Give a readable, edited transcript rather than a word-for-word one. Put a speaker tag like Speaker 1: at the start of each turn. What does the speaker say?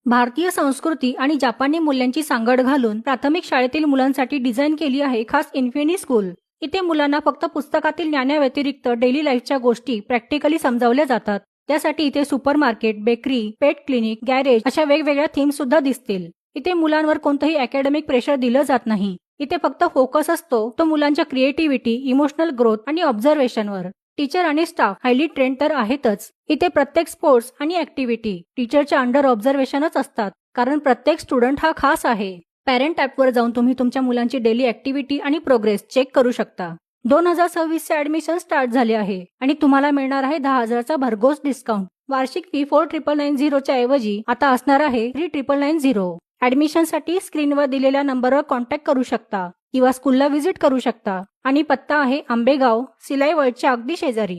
Speaker 1: भारतीय संस्कृती आणि जापानी मूल्यांची सांगड घालून प्राथमिक शाळेतील मुलांसाठी डिझाईन केली आहे खास इन्फिनी स्कूल। इथे मुलांना फक्त पुस्तकातील ज्ञानाव्यतिरिक्त डेली लाईफच्या गोष्टी प्रॅक्टिकली समजावल्या जातात। त्यासाठी इथे supermarket, bakery, pet clinic, garage अशा वेगवेगळ्या थीम सुद्धा दिसतील। इथे मुलांवर कोणतंही अकॅडमिक प्रेशर दिलं जात नाही। इथे फक्त फोकस असतो तो मुलांच्या क्रिएटिव्हिटी, इमोशनल ग्रोथ आणि ऑब्झर्वेशनवर। टीचर आणि स्टाफ हायली ट्रेंड तर आहेतच। इथे प्रत्येक स्पोर्ट्स आणि ऍक्टिव्हिटी टीचरच्या अंडर ऑब्झर्वेशनच असतात, कारण प्रत्येक स्टुडंट हा खास आहे। पॅरेंट ॲपवर जाऊन तुम्ही तुमच्या मुलांची डेली ऍक्टिव्हिटी आणि प्रोग्रेस चेक करू शकता। 2026 चे ऍडमिशन स्टार्ट झाले आहे आणि तुम्हाला मिळणार आहे 10,000चा भरघोस डिस्काउंट। वार्षिक फी 4,990 च्या ऐवजी आता असणार आहे 3,990। ऍडमिशनसाठी स्क्रीनवर दिलेल्या नंबरवर कॉन्टॅक्ट करू शकता किंवा स्कूलला व्हिजिट करू शकता आणि पत्ता आहे आंबेगाव, सिलाई वर्ल्डच्या अगदी शेजारी।